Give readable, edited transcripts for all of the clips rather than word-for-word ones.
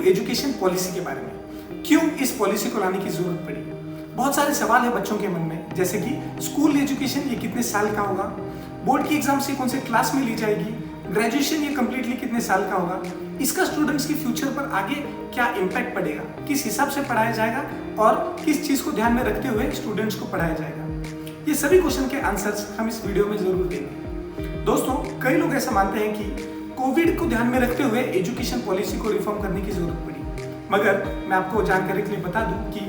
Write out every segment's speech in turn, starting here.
Education policy के बारे में। क्यों इस पॉलिसी को लाने की जरूरत पड़ी? बहुत सारे सवाल है बच्चों के मन में, जैसे कि स्कूल एजुकेशन ये कितने साल का होगा, बोर्ड की एग्जाम से कौन से क्लास में ली जाएगी, ग्रेजुएशन ये कम्प्लीटली कितने साल का होगा, इसका स्टूडेंट्स के फ्यूचर पर आगे क्या इम्पैक्ट पड़ेगा, किस हिसाब से पढ़ाया जाएगा और किस चीज को ध्यान में रखते हुए स्टूडेंट्स को पढ़ाया जाएगा। ये सभी क्वेश्चन के आंसर्स हम इस वीडियो में जरूर देंगे। दोस्तों, कई लोग ऐसा मानते हैं कि कोविड को ध्यान में रखते हुए एजुकेशन पॉलिसी को रिफॉर्म करने की जरूरत पड़ी, मगर मैं आपको जानकारी के लिए बता दूं कि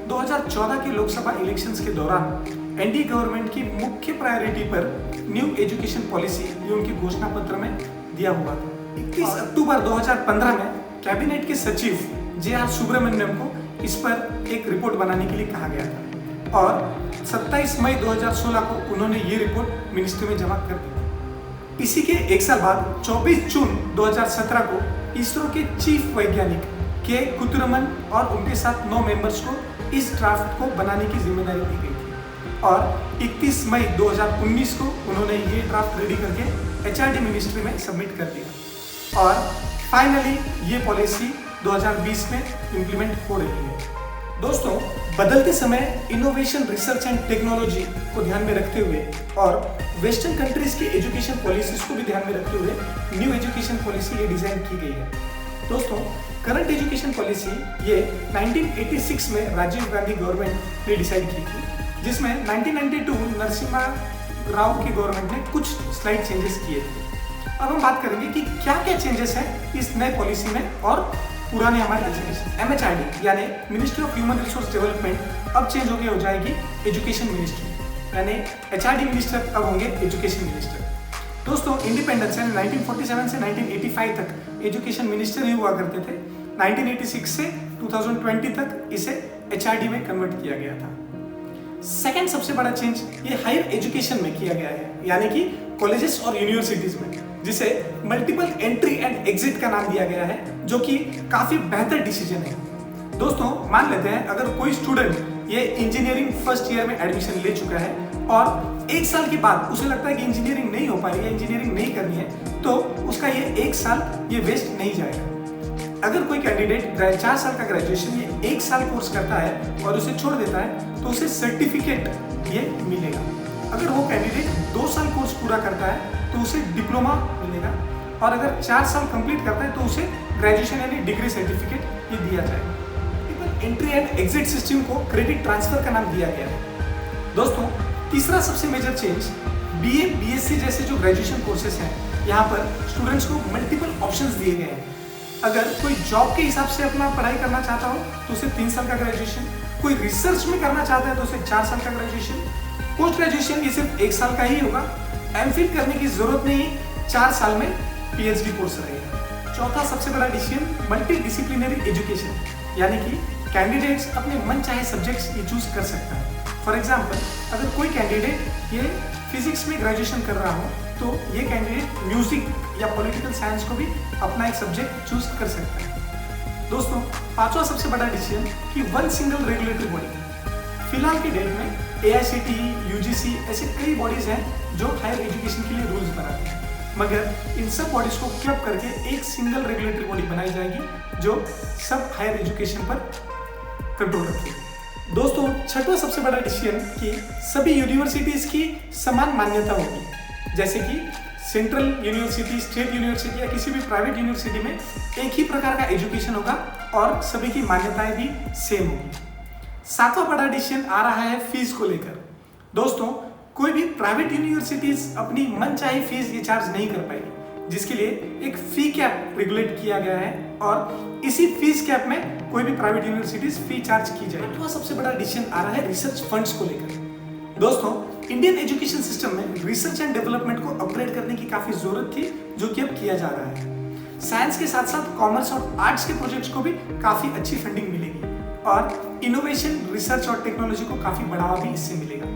2014 के लोकसभा इलेक्शंस के दौरान एनडीए गवर्नमेंट की मुख्य प्रायोरिटी पर न्यू एजुकेशन पॉलिसी ये उनकी घोषणा पत्र में दिया हुआ था। 31 अक्टूबर 2015 में कैबिनेट के सचिव जे.आर. सुब्रमण्यम को इस पर एक रिपोर्ट बनाने के लिए कहा गया था और 27 मई 2016 को उन्होंने ये रिपोर्ट मिनिस्ट्री में जमा कर दी। इसी के एक साल बाद 24 जून 2017 को इसरो के चीफ वैज्ञानिक के कुतुरमन और उनके साथ 9 मेंबर्स को इस ड्राफ्ट को बनाने की जिम्मेदारी दी गई थी और 31 मई 2019 को उन्होंने ये ड्राफ्ट रेडी करके एचआरडी मिनिस्ट्री में सबमिट कर दिया और फाइनली ये पॉलिसी 2020 में इम्प्लीमेंट हो रही है। दोस्तों, बदलते समय इनोवेशन, रिसर्च एंड टेक्नोलॉजी को ध्यान में रखते हुए और वेस्टर्न कंट्रीज की एजुकेशन पॉलिसीज को भी ध्यान में रखते हुए न्यू एजुकेशन पॉलिसी ये डिजाइन की गई है। दोस्तों, करंट एजुकेशन पॉलिसी ये 1986 में राजीव गांधी गवर्नमेंट ने डिसाइड की थी, जिसमें 1992 नरसिम्हा राव की गवर्नमेंट ने कुछ स्लाइड चेंजेस किए थे। अब हम बात करेंगे कि क्या क्या चेंजेस हैं इस नए पॉलिसी में और पुराने हमारे एजुकेशन। MHRD यानी ministry of human resource development अब चेंज हो जाएगी एजुकेशन मिनिस्ट्री, यानी HRD मिनिस्टर अब होंगे एजुकेशन मिनिस्टर। दोस्तों, इंडिपेंडेंस यानी 1947 से 1985 तक एजुकेशन मिनिस्टर ही हुआ करते थे। 1986 से 2020 तक इसे HRD में कन्वर्ट किया गया था। सेकेंड सबसे बड़ा चेंज ये हायर एजुकेशन में किया गया है, यानी कि कॉलेजेस और यूनिवर्सिटीज में, जिसे मल्टीपल एंट्री एंड एग्जिट का नाम दिया गया है, जो कि काफी बेहतर डिसीजन है। दोस्तों, मान लेते हैं अगर कोई स्टूडेंट ये इंजीनियरिंग फर्स्ट ईयर में एडमिशन ले चुका है और एक साल के बाद उसे लगता है कि इंजीनियरिंग नहीं हो पा रही है, इंजीनियरिंग नहीं करनी है, तो उसका ये एक साल ये वेस्ट नहीं जाएगा। अगर कोई कैंडिडेट 4 साल का ग्रेजुएशन ये 1 साल कोर्स करता है और उसे छोड़ देता है तो उसे सर्टिफिकेट ये मिलेगा। अगर वो कैंडिडेट 2 साल कोर्स पूरा करता है तो उसे डिप्लोमा मिलेगा और अगर 4 साल कंप्लीट करता है तो उसे ग्रेजुएशन यानी डिग्री सर्टिफिकेट ये दिया जाएगा। एंट्री एंड एग्जिट सिस्टम को क्रेडिट ट्रांसफर का नाम दिया गया है। दोस्तों, तीसरा सबसे मेजर चेंज BA, BSc जैसे जो ग्रेजुएशन कोर्सेस हैं, यहाँ पर स्टूडेंट्स को मल्टीपल ऑप्शंस दिए गए हैं। अगर कोई जॉब के हिसाब से अपना पढ़ाई करना चाहता हो तो उसे 3 साल का ग्रेजुएशन, कोई रिसर्च में करना चाहता है तो उसे 4 साल का ग्रेजुएशन, पोस्ट ग्रेजुएशन ये सिर्फ 1 साल का ही होगा, MPhil करने की जरूरत नहीं, 4 साल में PhD कोर्स रहेगा। चौथा सबसे बड़ा डिसीजन मल्टी डिसिप्लिनरी एजुकेशन, यानी कि कैंडिडेट्स अपने मन चाहे सब्जेक्ट्स ये चूज कर सकता है। फॉर एग्जाम्पल, अगर कोई कैंडिडेट ये फिजिक्स में ग्रेजुएशन कर रहा हो तो ये कैंडिडेट म्यूजिक या पॉलिटिकल साइंस को भी अपना एक सब्जेक्ट चूज कर सकता है। दोस्तों, पांचवा सबसे बड़ा डिसीजन कि वन सिंगल रेगुलेटरी बॉडी। फिलहाल की डेट में AICTE, UGC ऐसे कई बॉडीज हैं जो हायर एजुकेशन के लिए रूल्स बनाते हैं, मगर इन सब बॉडीज को क्लब करके एक सिंगल रेगुलेटरी बॉडी बनाई जाएगी जो सब हायर एजुकेशन पर कंट्रोल रखेगी। दोस्तों, छठवां सबसे बड़ा डिसीजन कि सभी यूनिवर्सिटीज की समान मान्यता होगी, जैसे कि सेंट्रल यूनिवर्सिटी, स्टेट यूनिवर्सिटी या किसी भी प्राइवेट यूनिवर्सिटी में एक ही प्रकार का एजुकेशन होगा और सभी की मान्यताएं भी सेम होगी। सातवां बड़ा डिसीजन आ रहा है फीस को लेकर। दोस्तों, कोई भी प्राइवेट यूनिवर्सिटीज अपनी मनचाही फीस ये चार्ज नहीं कर पाएगी, जिसके लिए एक फी कैप रेगुलेट किया गया है और इसी फीस कैप में कोई भी प्राइवेट यूनिवर्सिटीज फी चार्ज की जाए। आठवां सबसे बड़ा डिसीजन आ रहा है रिसर्च फंड्स को लेकर। दोस्तों, इंडियन एजुकेशन सिस्टम में रिसर्च एंड डेवलपमेंट को अपग्रेड करने की काफी जरूरत थी, जो कि अब किया जा रहा है। साइंस के साथ साथ कॉमर्स और आर्ट्स के प्रोजेक्ट्स को भी काफी अच्छी फंडिंग मिलेगी और इनोवेशन, रिसर्च और टेक्नोलॉजी को काफी बढ़ावा भी इससे मिलेगा।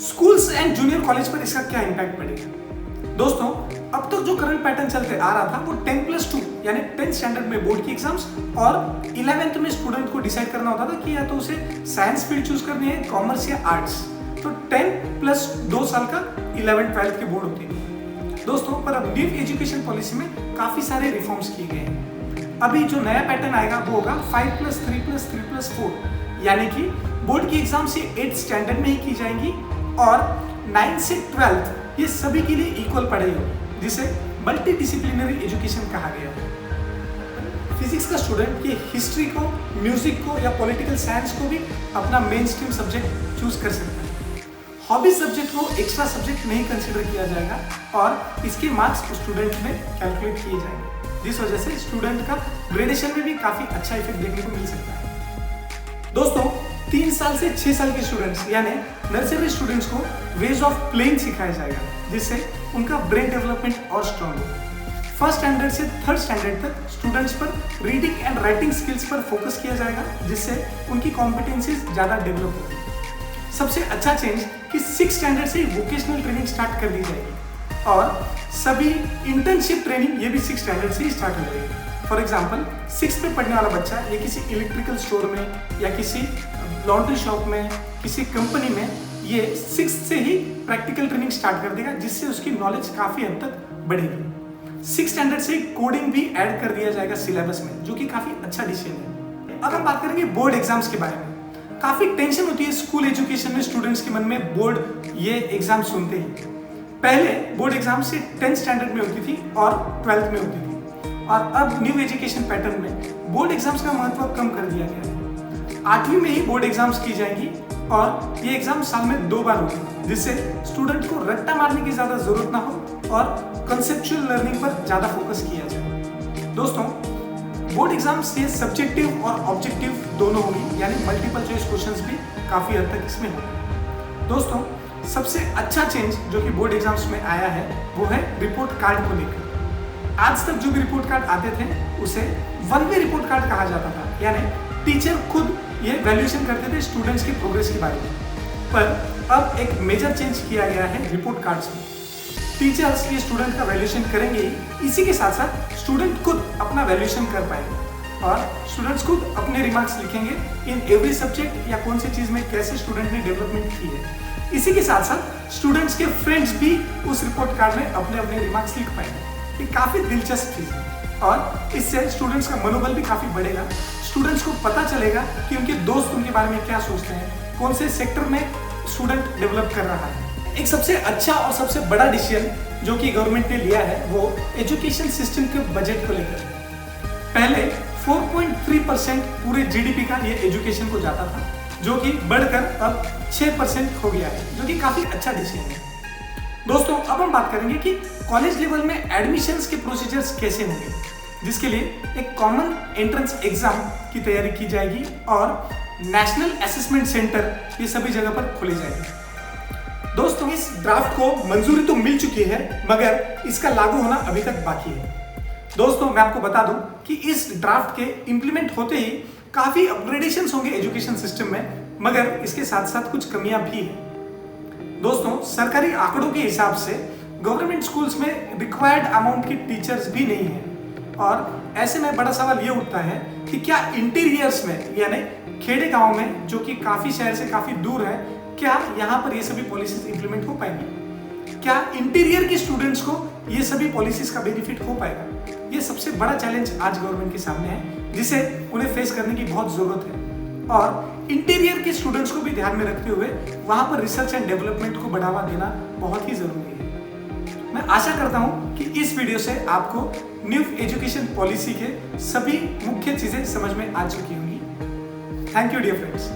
स्कूल्स एंड जूनियर कॉलेज पर इसका क्या इम्पैक्ट पड़ेगा? दोस्तों, अब तक जो करंट पैटर्न चलते आ रहा था वो 10+2 यानी 10th स्टैंडर्ड में बोर्ड की एग्जाम्स और 11th में स्टूडेंट को डिसाइड करना होता था कि या तो उसे साइंस फील्ड चूज करनी है, कॉमर्स या आर्ट्स। तो 10+2 साल का 11th 12th की बोर्ड होती थी। दोस्तों, पर अब न्यू एजुकेशन पॉलिसी में काफी सारे रिफॉर्म्स किए गए हैं। अभी जो नया पैटर्न आएगा वो होगा 5+3+3+4, यानी कि बोर्ड की एग्जाम से 8th स्टैंडर्ड में ही की जाएंगी और 9th से 12th ये सभी के लिए इक्वल पढ़ाई होगी, जिसे मल्टी डिसिप्लिनरी एजुकेशन कहा गया है। फिजिक्स का स्टूडेंट ये हिस्ट्री को, म्यूजिक को या पॉलिटिकल साइंस को भी अपना मेन स्ट्रीम सब्जेक्ट चूज कर सकता है। हॉबी सब्जेक्ट को एक्स्ट्रा सब्जेक्ट नहीं कंसिडर किया जाएगा और इसके मार्क्स स्टूडेंट में कैलकुलेट किए जाएंगे, जिस वजह से स्टूडेंट का ग्रेडेशन में भी काफी अच्छा इफेक्ट देखने को मिल सकता है। दोस्तों 3 साल से 6 साल के स्टूडेंट्स यानी नर्सरी स्टूडेंट्स को वेज ऑफ प्लेइंग सिखाया जाएगा, जिससे उनका ब्रेन डेवलपमेंट और स्ट्रॉन्ग हो। फर्स्ट स्टैंडर्ड से 3rd स्टैंडर्ड तक स्टूडेंट्स पर रीडिंग एंड राइटिंग स्किल्स पर फोकस किया जाएगा, जिससे उनकी कॉम्पिटेंसीज ज़्यादा डेवलप होगी। सबसे अच्छा चेंज कि 6th स्टैंडर्ड से वोकेशनल ट्रेनिंग स्टार्ट कर दी जाएगी और सभी इंटर्नशिप ट्रेनिंग ये भी 6th स्टैंडर्ड से ही स्टार्ट हो जाएगी। फॉर एग्जाम्पल 6th में पढ़ने वाला बच्चा ये किसी इलेक्ट्रिकल स्टोर में या किसी लॉन्ड्री शॉप में, किसी कंपनी में ये 6th से ही प्रैक्टिकल ट्रेनिंग स्टार्ट कर देगा, जिससे उसकी नॉलेज काफ़ी हद तक बढ़ेगी। 6th स्टैंडर्ड से कोडिंग भी ऐड कर दिया जाएगा सिलेबस में, जो कि काफ़ी अच्छा डिसीजन है। अब हम बात करेंगे बोर्ड एग्जाम्स के बारे में। काफ़ी टेंशन होती है स्कूल एजुकेशन में स्टूडेंट्स के मन में बोर्ड ये एग्जाम सुनते ही। पहले बोर्ड एग्जाम से 10th स्टैंडर्ड में होती थी और 12th में होती थी, और अब न्यू एजुकेशन पैटर्न में बोर्ड एग्जाम्स का महत्व कम कर दिया गया है। 8वीं में ही बोर्ड एग्जाम्स की जाएंगी और ये एग्जाम साल में 2 बार होगी, जिससे स्टूडेंट को रट्टा मारने की ज़्यादा जरूरत ना हो और कंसेप्चुअल लर्निंग पर ज़्यादा फोकस किया जाए। दोस्तों बोर्ड एग्जाम्स ये सब्जेक्टिव और ऑब्जेक्टिव दोनों होगी, यानी मल्टीपल चॉइस क्वेश्चंस भी काफ़ी हद तक इसमें होंगे। दोस्तों सबसे अच्छा चेंज जो कि बोर्ड एग्जाम्स में आया है वो है रिपोर्ट कार्ड को लेकर। आज तक जो भी रिपोर्ट कार्ड आते थे उसे वन वे रिपोर्ट कार्ड कहा जाता था, यानी टीचर खुद ये वैल्यूएशन करते थे स्टूडेंट्स की प्रोग्रेस के बारे में। पर अब एक मेजर चेंज किया गया है रिपोर्ट कार्ड्स में। टीचर्स ये स्टूडेंट का वैल्यूएशन करेंगे, इसी के साथ साथ स्टूडेंट खुद अपना वैल्यूएशन कर पाएंगे और स्टूडेंट्स खुद अपने रिमार्क्स लिखेंगे इन एवरी सब्जेक्ट या कौन सी चीज़ में कैसे स्टूडेंट ने डेवलपमेंट की है। इसी के साथ साथ स्टूडेंट्स के फ्रेंड्स भी उस रिपोर्ट कार्ड में अपने अपने रिमार्क्स लिख पाएंगे। ये काफ़ी दिलचस्प चीज़ है और इससे स्टूडेंट्स का मनोबल भी काफ़ी बढ़ेगा। स्टूडेंट्स को पता चलेगा कि उनके दोस्त उनके बारे में क्या सोचते हैं, कौन से सेक्टर में स्टूडेंट डेवलप कर रहा है। एक सबसे अच्छा और सबसे बड़ा डिसीजन जो कि गवर्नमेंट ने लिया है वो एजुकेशन सिस्टम के बजट को लेकर। पहले 4.3% पूरे जीडीपी का ये एजुकेशन को जाता था, जो कि बढ़कर अब 6% हो गया है, जो कि काफ़ी अच्छा डिसीजन है। दोस्तों अब हम बात करेंगे कि कॉलेज लेवल में एडमिशन्स के प्रोसीजर्स कैसे होंगे, जिसके लिए एक कॉमन एंट्रेंस एग्जाम की तैयारी की जाएगी और नेशनल असेसमेंट सेंटर ये सभी जगह पर खोले जाएंगे। दोस्तों इस ड्राफ्ट को मंजूरी तो मिल चुकी है, मगर इसका लागू होना अभी तक बाकी है। दोस्तों मैं आपको बता दूं कि इस ड्राफ्ट के इम्प्लीमेंट होते ही काफ़ी अपग्रेडेशंस होंगे एजुकेशन सिस्टम में, मगर इसके साथ साथ कुछ कमियां भी हैं। दोस्तों सरकारी आंकड़ों के हिसाब से गवर्नमेंट स्कूल्स में रिक्वायर्ड अमाउंट की टीचर्स भी नहीं है, और ऐसे में बड़ा सवाल ये उठता है कि क्या इंटीरियर्स में यानी खेड़े गाँव में जो कि काफ़ी शहर से काफ़ी दूर है, क्या यहाँ पर ये सभी पॉलिसीज इंप्लीमेंट हो पाएंगी? क्या इंटीरियर के स्टूडेंट्स को ये सभी पॉलिसीज का बेनिफिट हो पाएगा? ये सबसे बड़ा चैलेंज आज गवर्नमेंट के सामने है, जिसे उन्हें फेस करने की बहुत जरूरत है। और इंटीरियर के स्टूडेंट्स को भी ध्यान में रखते हुए वहाँ पर रिसर्च एंड डेवलपमेंट को बढ़ावा देना बहुत ही जरूरी है। मैं आशा करता हूँ कि इस वीडियो से आपको न्यू एजुकेशन पॉलिसी के सभी मुख्य चीजें समझ में आ चुकी होंगी। Thank you dear friends.